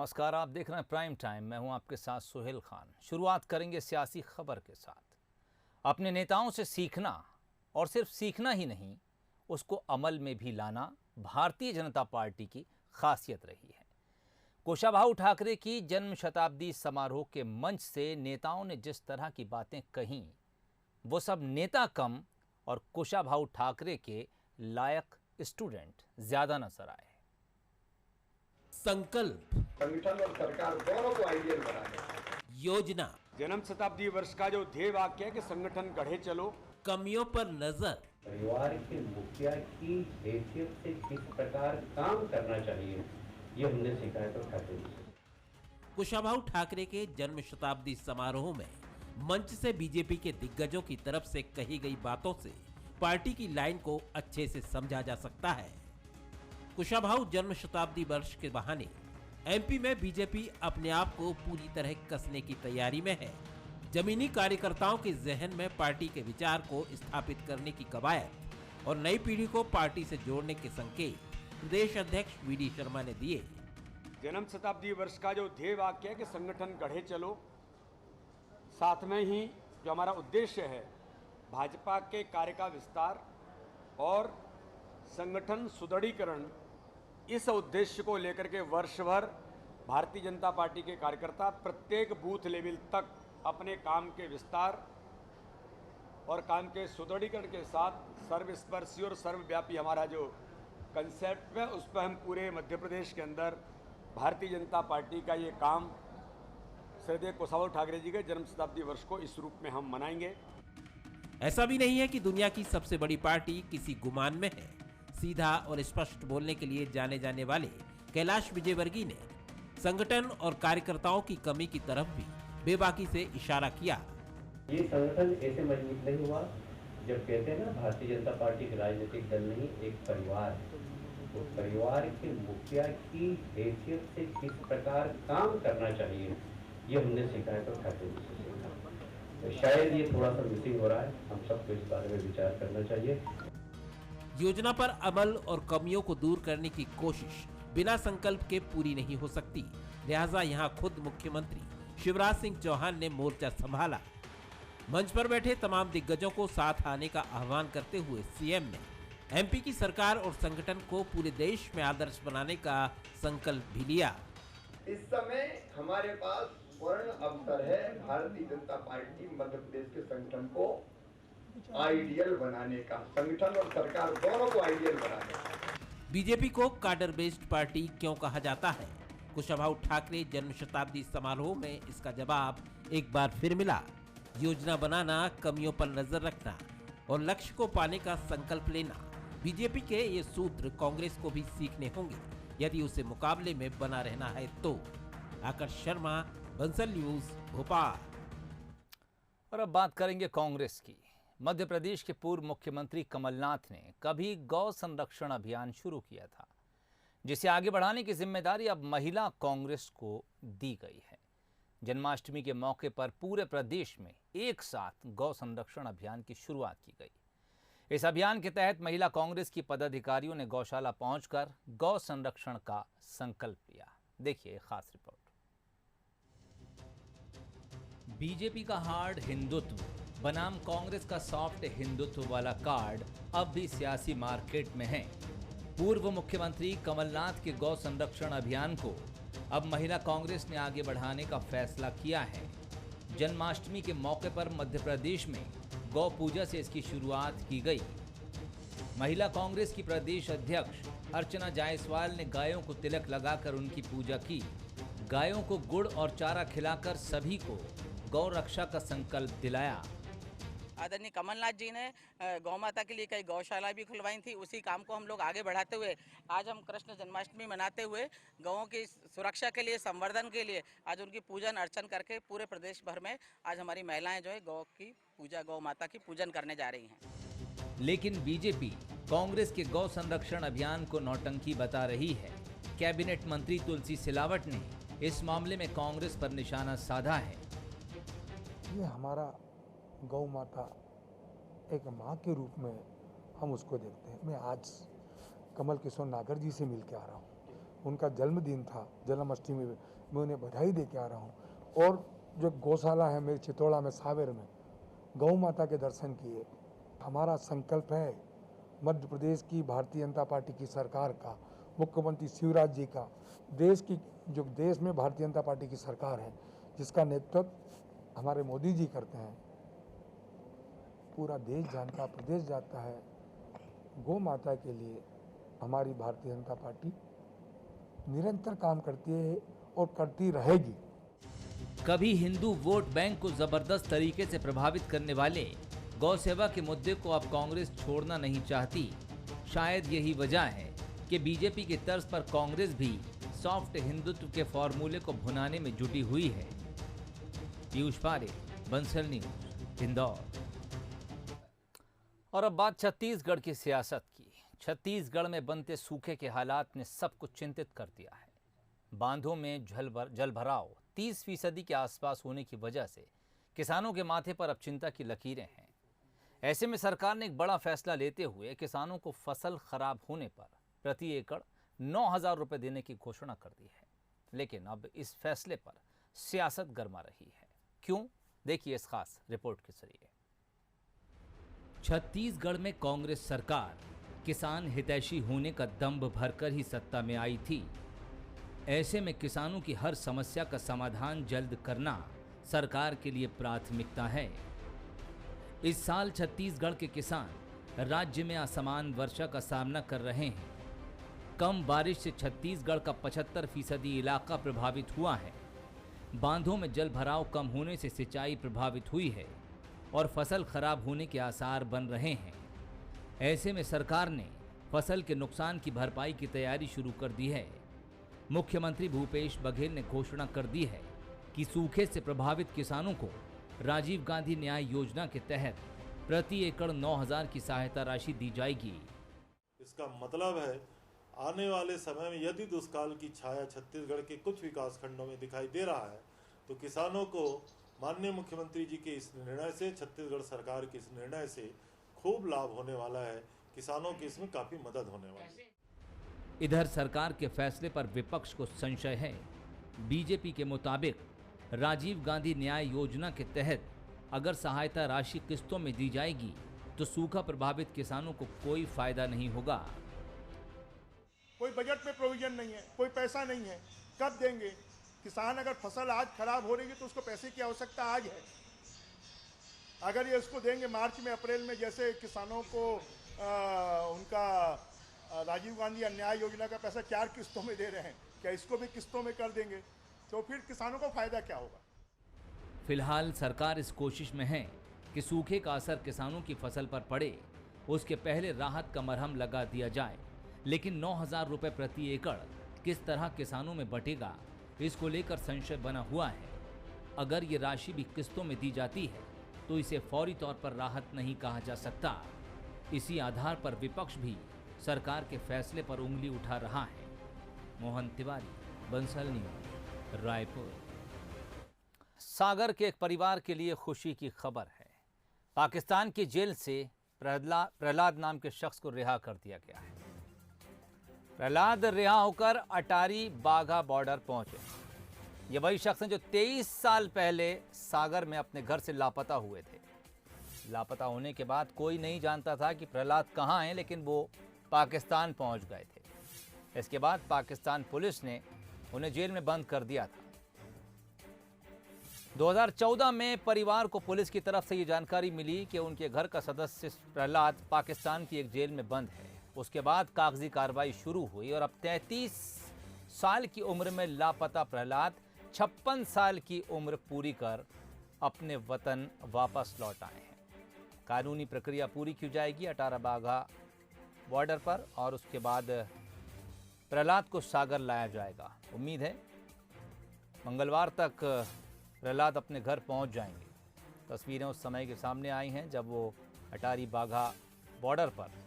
नमस्कार, आप देख रहे हैं प्राइम टाइम। मैं हूं आपके साथ सुहेल खान। शुरुआत करेंगे सियासी खबर के साथ। अपने नेताओं से सीखना और सिर्फ सीखना ही नहीं, उसको अमल में भी लाना भारतीय जनता पार्टी की खासियत रही है। कुशाभाऊ ठाकरे की जन्म शताब्दी समारोह के मंच से नेताओं ने जिस तरह की बातें कहीं, वो सब नेता कम और कुशाभाऊ ठाकरे के लायक स्टूडेंट ज्यादा नजर आए। संकल्प, संगठन और सरकार दोनों को आइडियल बनाने, योजना, जन्म शताब्दी वर्ष का जो ध्येय वाक्य है कि संगठन गढ़े चलो, कमियों पर नजर, परिवार के मुखिया की हैसियत से किस प्रकार काम करना चाहिए, ये हमने सीखा है तो ठाकरे जी से। कुशाभाऊ ठाकरे के जन्म शताब्दी समारोह में मंच से बीजेपी के दिग्गजों की तरफ से कही गई बातों से पार्टी की लाइन को अच्छे से समझा जा सकता है। कुशाभाऊ जन्म शताब्दी वर्ष के बहाने एमपी में बीजेपी अपने आप को पूरी तरह कसने की तैयारी में है। जमीनी कार्यकर्ताओं के जहन में पार्टी के विचार को स्थापित करने की कवायद और नई पीढ़ी को पार्टी से जोड़ने के संकेत प्रदेश अध्यक्ष वीडी शर्मा ने दिए। जन्म शताब्दी वर्ष का जो ध्येय वाक्य है कि संगठन गढ़े चलो, साथ में ही जो हमारा उद्देश्य है भाजपा के कार्य का विस्तार और संगठन सुदृढ़ीकरण, इस उद्देश्य को लेकर के वर्ष भर भारतीय जनता पार्टी के कार्यकर्ता प्रत्येक बूथ लेवल तक अपने काम के विस्तार और काम के सुदृढ़ीकरण के साथ सर्वस्पर्शी और सर्वव्यापी हमारा जो कंसेप्ट है, उस पर हम पूरे मध्य प्रदेश के अंदर भारतीय जनता पार्टी का ये काम श्रद्धेय कुशाभाऊ ठाकरे जी के जन्म शताब्दी वर्ष को इस रूप में हम मनाएंगे। ऐसा भी नहीं है कि दुनिया की सबसे बड़ी पार्टी किसी गुमान में है। सीधा और स्पष्ट बोलने के लिए जाने जाने वाले कैलाश विजयवर्गीय ने संगठन और कार्यकर्ताओं की कमी की तरफ भी बेबाकी से इशारा किया। ये संगठन ऐसे मजबूत नहीं हुआ जब कहते हैं ना, भारतीय जनता पार्टी एक राजनीतिक दल नहीं, एक परिवार है। तो परिवार के मुखिया की हैसियत से किस प्रकार काम करना चाहिए, ये हमने सीखा है तो ठाकरे जी से सीखा। तो शायद ये थोड़ा सा मिसिंग हो रहा है, हम सबको इस बारे में विचार करना चाहिए। योजना पर अमल और कमियों को दूर करने की कोशिश बिना संकल्प के पूरी नहीं हो सकती। लिहाजा यहां खुद मुख्यमंत्री शिवराज सिंह चौहान ने मोर्चा संभाला। मंच पर बैठे तमाम दिग्गजों को साथ आने का आह्वान करते हुए सीएम ने एमपी की सरकार और संगठन को पूरे देश में आदर्श बनाने का संकल्प भी लिया। इस समय हमारे पास स्वर्ण अवसर है भारतीय जनता पार्टी मध्य प्रदेश के संगठन को आइडियल बनाने का, संगठन और सरकार दोनों को आइडियल बनाने का। बीजेपी को काडर बेस्ड पार्टी क्यों कहा जाता है? कुशाभाऊ ठाकरे जन्म शताब्दी समारोह में इसका जवाब एक बार फिर मिला। योजना बनाना, कमियों पर नजर रखना और लक्ष्य को पाने का संकल्प लेना, बीजेपी के ये सूत्र कांग्रेस को भी सीखने होंगे यदि उसे मुकाबले में बना रहना है तो। आकाश शर्मा, बंसल न्यूज, भोपाल। और अब बात करेंगे कांग्रेस की। मध्य प्रदेश के पूर्व मुख्यमंत्री कमलनाथ ने कभी गौ संरक्षण अभियान शुरू किया था, जिसे आगे बढ़ाने की जिम्मेदारी अब महिला कांग्रेस को दी गई है। जन्माष्टमी के मौके पर पूरे प्रदेश में एक साथ गौ संरक्षण अभियान की शुरुआत की गई। इस अभियान के तहत महिला कांग्रेस की पदाधिकारियों ने गौशाला पहुंचकर गौ संरक्षण का संकल्प लिया। देखिए खास रिपोर्ट। बीजेपी का हार्ड हिंदुत्व बनाम कांग्रेस का सॉफ्ट हिंदुत्व वाला कार्ड अब भी सियासी मार्केट में है। पूर्व मुख्यमंत्री कमलनाथ के गौ संरक्षण अभियान को अब महिला कांग्रेस ने आगे बढ़ाने का फैसला किया है। जन्माष्टमी के मौके पर मध्य प्रदेश में गौ पूजा से इसकी शुरुआत की गई। महिला कांग्रेस की प्रदेश अध्यक्ष अर्चना जायसवाल ने गायों को तिलक लगाकर उनकी पूजा की। गायों को गुड़ और चारा खिलाकर सभी को गौ रक्षा का संकल्प दिलाया। आदरणीय कमलनाथ जी ने गौ माता के लिए कई गौशाला भी खुलवाई थी। उसी काम को हम लोग आगे बढ़ाते हुए आज हम कृष्ण जन्माष्टमी मनाते हुए गौओं की सुरक्षा के लिए, संवर्धन के लिए आज उनकी पूजन अर्चन करके पूरे प्रदेश भर में आज हमारी महिलाएं जो है गौ की पूजा, गौ माता की पूजन करने जा रही हैं। लेकिन बीजेपी कांग्रेस के गौ संरक्षण अभियान को नौटंकी बता रही है। कैबिनेट मंत्री तुलसी सिलावट ने इस मामले में कांग्रेस पर निशाना साधा है। ये हमारा गौ माता एक माँ के रूप में हम उसको देखते हैं। मैं आज कमल किशोर नागर जी से मिल के आ रहा हूँ उनका जन्मदिन था, जन्माष्टमी में, मैं उन्हें बधाई दे के आ रहा हूँ। और जो गौशाला है मेरे चितौड़ा में, सावेर में, गौ माता के दर्शन किए। हमारा संकल्प है मध्य प्रदेश की भारतीय जनता पार्टी की सरकार का, मुख्यमंत्री शिवराज जी का, देश में भारतीय जनता पार्टी की सरकार है जिसका नेतृत्व हमारे मोदी जी करते हैं, पूरा देश जानता, प्रदेश जानता है। गौ माता के लिए हमारी भारतीय जनता पार्टी निरंतर काम करती है और करती रहेगी। कभी हिंदू वोट बैंक को जबरदस्त तरीके से प्रभावित करने वाले गौ सेवा के मुद्दे को अब कांग्रेस छोड़ना नहीं चाहती। शायद यही वजह है कि बीजेपी की तर्ज पर कांग्रेस भी सॉफ्ट हिंदुत्व के फॉर्मूले को भुनाने में जुटी हुई है। पीयूष पारे, बंसल न्यूज, इंदौर। और अब बात छत्तीसगढ़ की सियासत की। छत्तीसगढ़ में बनते सूखे के हालात ने सब कुछ चिंतित कर दिया है। बांधों में जलभराव 30% के आसपास होने की वजह से किसानों के माथे पर अब चिंता की लकीरें हैं। ऐसे में सरकार ने एक बड़ा फैसला लेते हुए किसानों को फसल खराब होने पर प्रति एकड़ 9,000 रुपये देने की घोषणा कर दी है। लेकिन अब इस फैसले पर सियासत गरमा रही है। क्यों? देखिए इस खास रिपोर्ट के जरिए। छत्तीसगढ़ में कांग्रेस सरकार किसान हितैषी होने का दंभ भरकर ही सत्ता में आई थी। ऐसे में किसानों की हर समस्या का समाधान जल्द करना सरकार के लिए प्राथमिकता है। इस साल छत्तीसगढ़ के किसान राज्य में असमान वर्षा का सामना कर रहे हैं। कम बारिश से छत्तीसगढ़ का 75% इलाका प्रभावित हुआ है। बांधों में जल भराव कम होने से सिंचाई प्रभावित हुई है और फसल खराब होने के आसार बन रहे हैं। ऐसे में सरकार ने फसल के नुकसान की भरपाई की तैयारी शुरू कर दी है। मुख्यमंत्री भूपेश बघेल ने घोषणा कर दी है कि सूखे से प्रभावित किसानों को राजीव गांधी न्याय योजना के तहत प्रति एकड़ 9,000 की सहायता राशि दी जाएगी। इसका मतलब है आने वाले समय में यदि दुष्काल की छाया छत्तीसगढ़ के कुछ विकास खंडों में दिखाई दे रहा है तो किसानों को माननीय मुख्यमंत्री जी के इस निर्णय से, छत्तीसगढ़ सरकार के इस निर्णय से खूब लाभ होने वाला है। किसानों की इसमें काफी मदद होने वाली है। इधर सरकार के फैसले पर विपक्ष को संशय है। बीजेपी के मुताबिक राजीव गांधी न्याय योजना के तहत अगर सहायता राशि किस्तों में दी जाएगी तो सूखा प्रभावित किसानों को कोई फायदा नहीं होगा। कोई बजट में प्रोविजन नहीं है, कोई पैसा नहीं है, कब देंगे? किसान अगर फसल आज खराब हो रही है तो उसको पैसे की आवश्यकता आज है। अगर ये उसको देंगे मार्च में, अप्रैल में, जैसे किसानों को उनका राजीव गांधी न्याय योजना का पैसा 4 किस्तों में दे रहे हैं, क्या इसको भी किस्तों में कर देंगे तो फिर किसानों को फायदा क्या होगा? फिलहाल सरकार इस कोशिश में है कि सूखे का असर किसानों की फसल पर पड़े, उसके पहले राहत का मरहम लगा दिया जाए। लेकिन 9,000 रुपये प्रति एकड़ किस तरह किसानों में बंटेगा, इसको लेकर संशय बना हुआ है। अगर ये राशि भी किस्तों में दी जाती है तो इसे फौरी तौर पर राहत नहीं कहा जा सकता। इसी आधार पर विपक्ष भी सरकार के फैसले पर उंगली उठा रहा है। मोहन तिवारी, बंसल न्यूज, रायपुर। सागर के एक परिवार के लिए खुशी की खबर है। पाकिस्तान की जेल से प्रहलाद नाम के शख्स को रिहा कर दिया गया है। प्रहलाद रिहा होकर अटारी बाघा बॉर्डर पहुंचे। ये वही शख्स हैं जो 23 साल पहले सागर में अपने घर से लापता हुए थे। लापता होने के बाद कोई नहीं जानता था कि प्रहलाद कहाँ हैं, लेकिन वो पाकिस्तान पहुंच गए थे। इसके बाद पाकिस्तान पुलिस ने उन्हें जेल में बंद कर दिया था। 2014 में परिवार को पुलिस की तरफ से ये जानकारी मिली कि उनके घर का सदस्य प्रहलाद पाकिस्तान की एक जेल में बंद है। उसके बाद कागजी कार्रवाई शुरू हुई और अब 33 साल की उम्र में लापता प्रहलाद 56 साल की उम्र पूरी कर अपने वतन वापस लौट आए हैं। कानूनी प्रक्रिया पूरी की जाएगी अटारी बाघा बॉर्डर पर और उसके बाद प्रहलाद को सागर लाया जाएगा। उम्मीद है मंगलवार तक प्रहलाद अपने घर पहुंच जाएंगे। तस्वीरें उस समय के सामने आई हैं जब वो अटारी बाघा बॉर्डर पर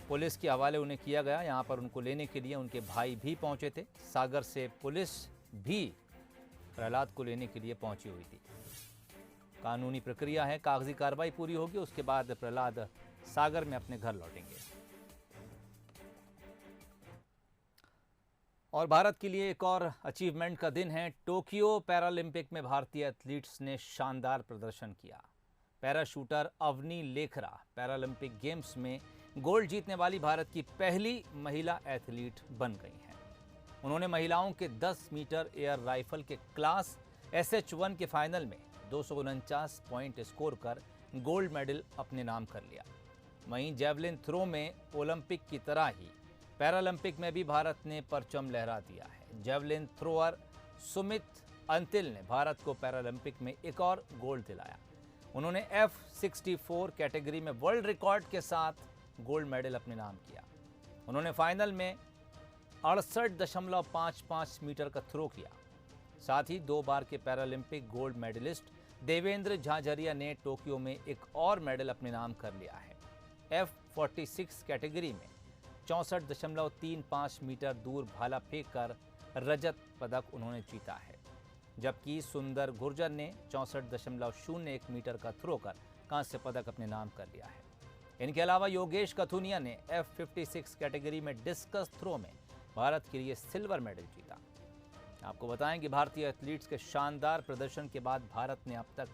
पुलिस के हवाले उन्हें किया गया। यहाँ पर उनको लेने के लिए उनके भाई भी पहुंचे थे। सागर से पुलिस भी प्रहलाद को लेने के लिए पहुंची हुई थी। कानूनी प्रक्रिया है, कागजी कार्रवाई पूरी होगी, उसके बाद प्रहलाद सागर में अपने घर लौटेंगे। और भारत के लिए एक और अचीवमेंट का दिन है। टोक्यो पैरालंपिक में भारतीय एथलीट्स ने शानदार प्रदर्शन किया। Para shooter Avani Lekhara Paralympic games में गोल्ड जीतने वाली भारत की पहली महिला एथलीट बन गई हैं। उन्होंने महिलाओं के 10 मीटर एयर राइफल के क्लास SH1 के फाइनल में 249 पॉइंट स्कोर कर गोल्ड मेडल अपने नाम कर लिया। वहीं जेवलिन थ्रो में ओलंपिक की तरह ही पैरालंपिक में भी भारत ने परचम लहरा दिया है। जेवलिन थ्रोअर सुमित अंतिल ने भारत को पैरालंपिक में एक और गोल्ड दिलाया। उन्होंने F64 कैटेगरी में वर्ल्ड रिकॉर्ड के साथ गोल्ड मेडल अपने नाम किया। उन्होंने फाइनल में 68.55 मीटर का थ्रो किया। साथ ही 2 बार के Paralympic gold medallist Devendra Jhajharia ने टोक्यो में एक और मेडल अपने नाम कर लिया है। F46 कैटेगरी में 64.35 मीटर दूर भाला फेंक कर रजत पदक उन्होंने जीता है, जबकि सुंदर गुर्जर ने 64.01 मीटर का थ्रो कर कांस्य पदक अपने नाम कर लिया है। इनके अलावा योगेश कथुनिया ने F56 कैटेगरी में डिस्कस थ्रो में भारत के लिए सिल्वर मेडल जीता। आपको बताएं कि भारतीय एथलीट्स के शानदार प्रदर्शन के बाद भारत ने अब तक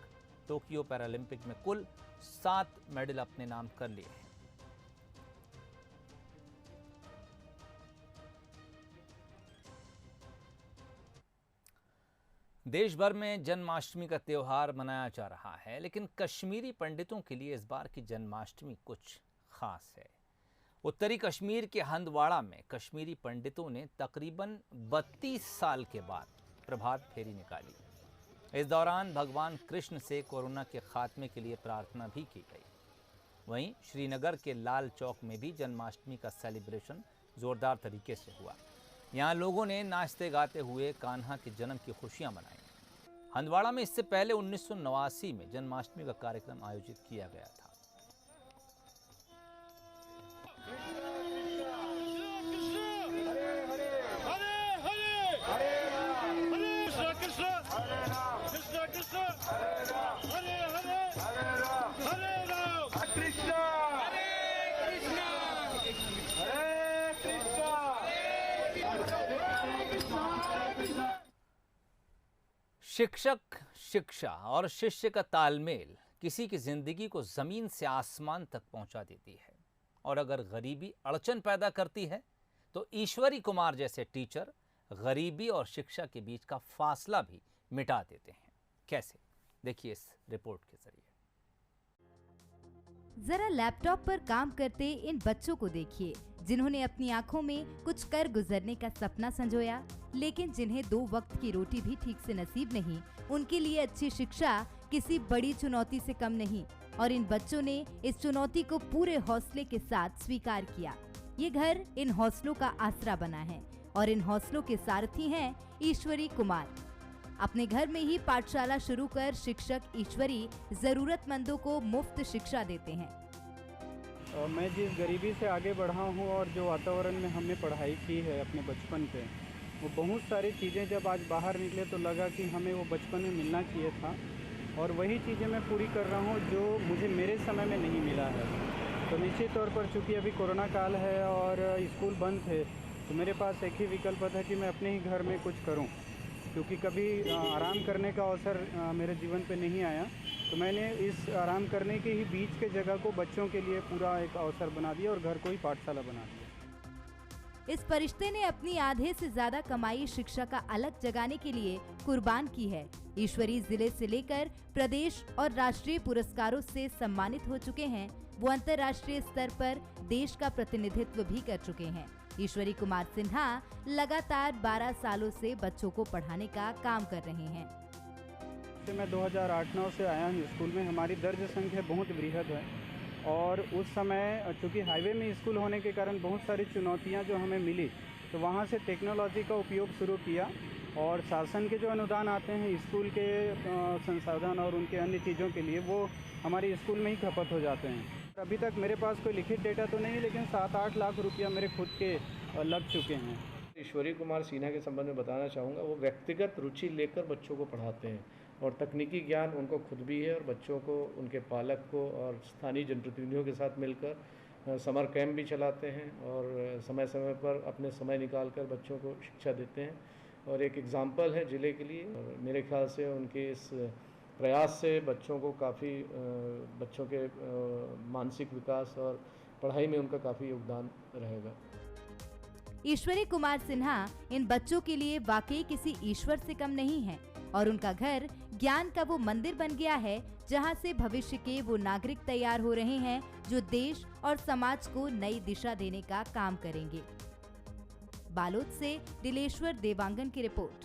टोक्यो पैरालंपिक में कुल 7 मेडल अपने नाम कर लिए हैं। देश भर में जन्माष्टमी का त्यौहार मनाया जा रहा है, लेकिन कश्मीरी पंडितों के लिए इस बार की जन्माष्टमी कुछ खास है। उत्तरी कश्मीर के हंदवाड़ा में कश्मीरी पंडितों ने तकरीबन 32 साल के बाद प्रभात फेरी निकाली। इस दौरान भगवान कृष्ण से कोरोना के खात्मे के लिए प्रार्थना भी की गई। वहीं श्रीनगर के लाल चौक में भी जन्माष्टमी का सेलिब्रेशन जोरदार तरीके से हुआ। यहाँ लोगों ने नाचते गाते हुए कान्हा के जन्म की खुशियां मनाई। हंदवाड़ा में इससे पहले 1989 में जन्माष्टमी का कार्यक्रम आयोजित किया गया था। शिक्षक, शिक्षा और शिष्य का तालमेल किसी की जिंदगी को जमीन से आसमान तक पहुंचा देती है, और अगर गरीबी अड़चन पैदा करती है तो ईश्वरी कुमार जैसे टीचर गरीबी और शिक्षा के बीच का फासला भी मिटा देते हैं। कैसे, देखिए इस रिपोर्ट के जरिए। जरा लैपटॉप पर काम करते इन बच्चों को देखिए, जिन्होंने अपनी आंखों में कुछ कर गुजरने का सपना संजोया, लेकिन जिन्हें 2 वक्त की रोटी भी ठीक से नसीब नहीं। उनके लिए अच्छी शिक्षा किसी बड़ी चुनौती से कम नहीं, और इन बच्चों ने इस चुनौती को पूरे हौसले के साथ स्वीकार किया। ये घर इन हौसलों का आसरा बना है, और इन हौसलों के सारथी हैं ईश्वरी कुमार। अपने घर में ही पाठशाला शुरू कर शिक्षक ईश्वरी जरूरतमंदों को मुफ्त शिक्षा देते हैं। मैं जिस गरीबी से आगे बढ़ा हूँ और जो वातावरण में हमने पढ़ाई की है अपने बचपन पे, वो बहुत सारी चीज़ें जब आज बाहर निकले तो लगा कि हमें वो बचपन में मिलना चाहिए था, और वही चीज़ें मैं पूरी कर रहा हूँ जो मुझे मेरे समय में नहीं मिला है। तो निश्चित तौर पर चूँकि अभी कोरोना काल है और स्कूल बंद थे, तो मेरे पास एक ही विकल्प था कि मैं अपने ही घर में कुछ करूँ, क्योंकि कभी आराम करने का अवसर मेरे जीवन पे नहीं आया। तो मैंने इस आराम करने के ही बीच के जगह को बच्चों के लिए पूरा एक अवसर बना दिया और घर को ही पाठशाला बना दिया। इस फरिश्ते ने अपनी आधे से ज्यादा कमाई शिक्षा का अलग जगाने के लिए कुर्बान की है। ईश्वरी जिले से लेकर प्रदेश और राष्ट्रीय पुरस्कारों से सम्मानित हो चुके हैं। वो अंतर्राष्ट्रीय स्तर पर देश का प्रतिनिधित्व भी कर चुके हैं। ईश्वरी कुमार सिन्हा लगातार 12 सालों से बच्चों को पढ़ाने का काम कर रहे हैं। मैं 2008-9 से आया हूँ स्कूल में। हमारी दर्ज संख्या बहुत बृहद है, और उस समय चूँकि हाईवे में स्कूल होने के कारण बहुत सारी चुनौतियाँ जो हमें मिली, तो वहाँ से टेक्नोलॉजी का उपयोग शुरू किया, और शासन के जो अनुदान आते हैं स्कूल के संसाधन और उनके अन्य चीज़ों के लिए, वो हमारे स्कूल में ही खपत हो जाते हैं। अभी तक मेरे पास कोई लिखित डेटा तो नहीं, लेकिन 7-8 लाख रुपया मेरे खुद के लग चुके हैं। ईश्वरी कुमार सिन्हा के संबंध में बताना चाहूँगा, वो व्यक्तिगत रुचि लेकर बच्चों को पढ़ाते हैं, और तकनीकी ज्ञान उनको खुद भी है, और बच्चों को, उनके पालक को और स्थानीय जनप्रतिनिधियों के साथ मिलकर समर कैंप भी चलाते हैं और समय समय पर अपने समय निकाल कर बच्चों को शिक्षा देते हैं और एक एग्ज़ाम्पल है ज़िले के लिए। और मेरे ख्याल से उनके इस प्रयास से बच्चों को काफ़ी बच्चों के मानसिक विकास और पढ़ाई में उनका काफ़ी योगदान रहेगा। ईश्वरी कुमार सिन्हा इन बच्चों के लिए वाकई किसी ईश्वर से कम नहीं है और उनका घर ज्ञान का वो मंदिर बन गया है जहां से भविष्य के वो नागरिक तैयार हो रहे हैं जो देश और समाज को नई दिशा देने का काम करेंगे। बालोद से दिलेश्वर देवांगन की रिपोर्ट।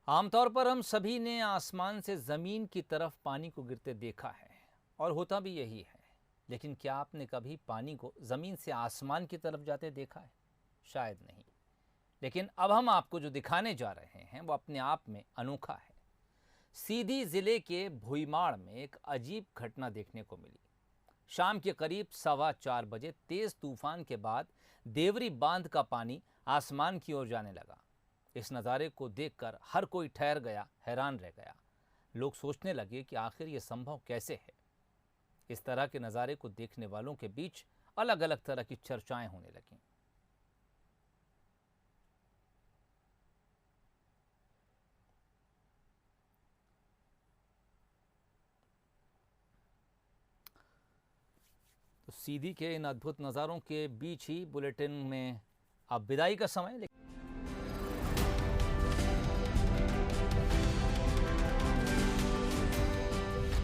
आमतौर पर हम सभी ने आसमान से जमीन की तरफ पानी को गिरते देखा है और होता भी यही है, लेकिन क्या आपने कभी पानी को जमीन से आसमान की तरफ जाते देखा है? शायद नहीं। लेकिन अब हम आपको जो दिखाने जा रहे हैं वो अपने आप में अनोखा है। सीधी जिले के भुईमाड़ में एक अजीब घटना देखने को मिली। शाम के करीब 4:15 बजे तेज तूफान के बाद देवरी बांध का पानी आसमान की ओर जाने लगा। इस नज़ारे को देखकर हर कोई ठहर गया, हैरान रह गया। लोग सोचने लगे कि आखिर ये संभव कैसे है। इस तरह के नज़ारे को देखने वालों के बीच अलग अलग तरह की चर्चाएं होने लगीं। तो सीधी के इन अद्भुत नज़ारों के बीच ही बुलेटिन में अब विदाई का समय।